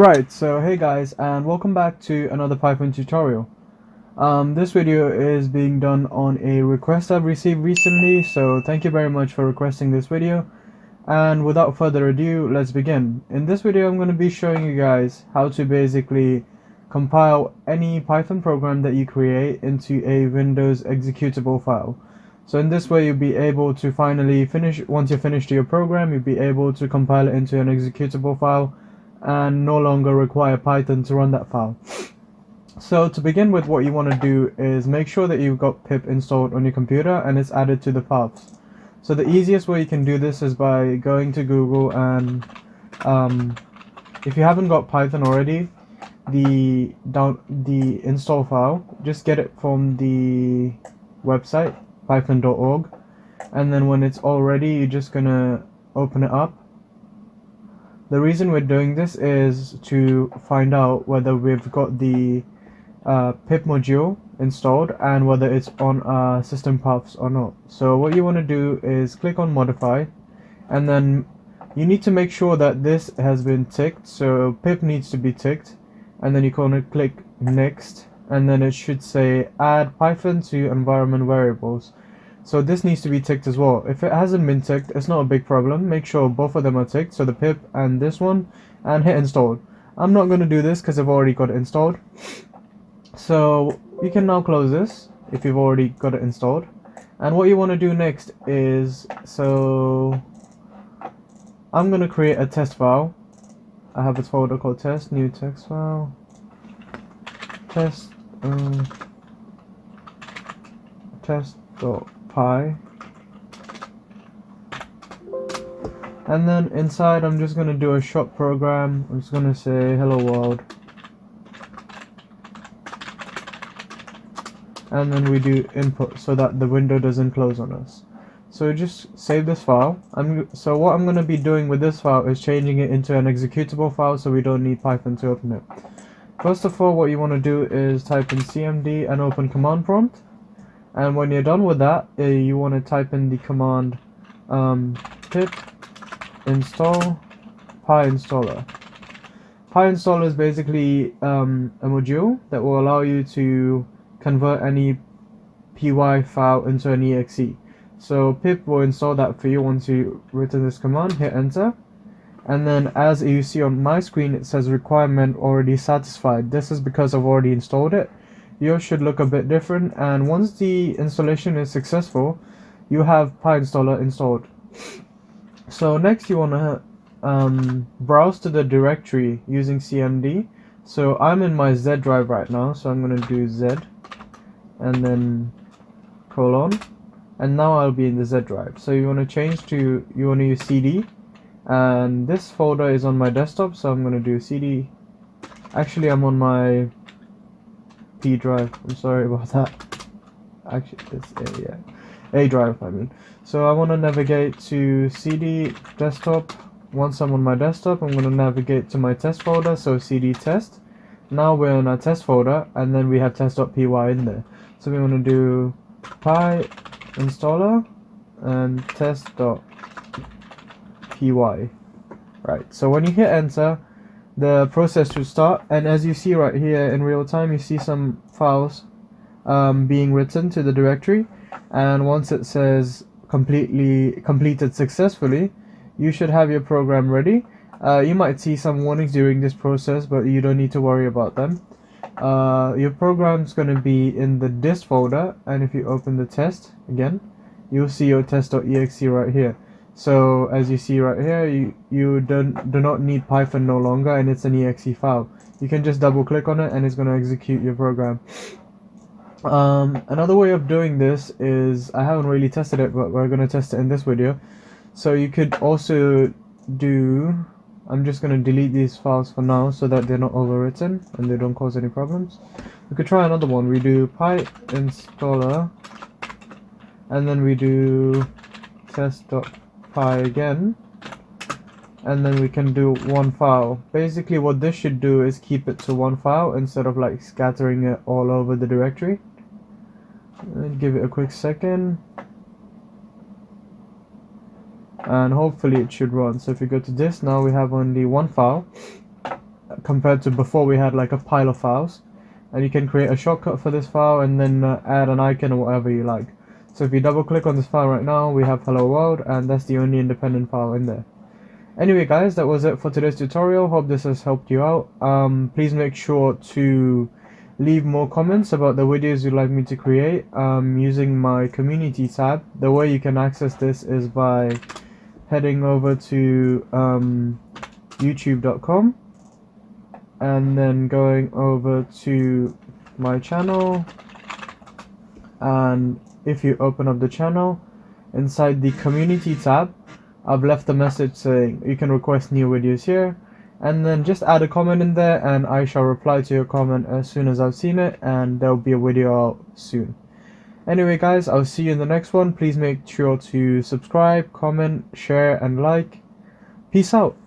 Right, so hey guys, and welcome back to another Python tutorial. This video is being done on a request I've received recently, so thank you very much for requesting this video. And without further ado, let's begin. In this video, I'm going to be showing you guys how to basically compile any Python program that you create into a Windows executable file. So in this way, you'll be able to finally once you're finished your program, you'll be able to compile it into an executable file and no longer require Python to run that file. So to begin with, what you want to do is make sure that you've got pip installed on your computer and it's added to the paths. So the easiest way you can do this is by going to Google and if you haven't got Python already, the install file, just get it from the website python.org, and then when it's all ready, you're just gonna open it up. The reason we're doing this is to find out whether we've got the pip module installed and whether it's on our system paths or not. So what you want to do is click on modify, and then you need to make sure that this has been ticked. So pip needs to be ticked, and then you're going to click next, and then it should say add Python to environment variables. So this needs to be ticked as well. If it hasn't been ticked, it's not a big problem. Make sure both of them are ticked, so the pip and this one, and hit install. I'm not going to do this because I've already got it installed. So you can now close this if you've already got it installed. And what you want to do next is, so I'm going to create a test file. I have a folder called test, new text file, test.py, and then inside I'm just going to do a short program. I'm just going to say hello world, and then we do input so that the window doesn't close on us. So just save this file. So what I'm going to be doing with this file is changing it into an executable file, so we don't need Python to open it. First of all, what you want to do is type in cmd and open command prompt, and when you're done with that, you want to type in the command pip install PyInstaller. PyInstaller is basically a module that will allow you to convert any py file into an exe. So pip will install that for you once you've written this command. Hit enter, and then as you see on my screen, it says requirement already satisfied. This is because I've already installed it. Yours should look a bit different, and once the installation is successful, you have PyInstaller installed. So next you want to browse to the directory using cmd. So I'm in my Z drive right now, so I'm going to do Z and then colon, and now I'll be in the Z drive. So you want to change to, you want to use CD, and this folder is on my desktop, so I'm going to do CD. Actually, I'm on my P drive, I'm sorry about that. Actually, it's A drive, I mean. So I want to navigate to CD desktop. Once I'm on my desktop, I'm going to navigate to my test folder, so CD test. Now we're in our test folder, and then we have test.py in there. So we want to do PyInstaller and test.py. Right, so when you hit enter, the process should start, and as you see right here in real time, you see some files being written to the directory, and once it says completed successfully, you should have your program ready. You might see some warnings during this process, but you don't need to worry about them. Your program's going to be in the dist folder, and if you open the test again, you'll see your test.exe right here. So as you see right here, you do not need Python no longer, and it's an exe file. You can just double click on it and it's going to execute your program. Another way of doing this is, I haven't really tested it, but we're going to test it in this video. So you could also do, I'm just going to delete these files for now so that they're not overwritten and they don't cause any problems. We could try another one. We do PyInstaller, and then we do test.py again, and then we can do one file. Basically what this should do is keep it to one file instead of like scattering it all over the directory. And give it a quick second, and hopefully it should run. So if you go to this, now we have only one file, compared to before we had like a pile of files. And you can create a shortcut for this file and then add an icon or whatever you like. So if you double click on this file right now, we have hello world, and that's the only independent file in there. Anyway guys, that was it for today's tutorial. Hope this has helped you out. Please make sure to leave more comments about the videos you'd like me to create using my community tab. The way you can access this is by heading over to youtube.com and then going over to my channel, and if you open up the channel, inside the community tab I've left a message saying you can request new videos here, and then just add a comment in there and I shall reply to your comment as soon as I've seen it, and there'll be a video out soon. Anyway guys, I'll see you in the next one. Please make sure to subscribe, comment, share and like. Peace out.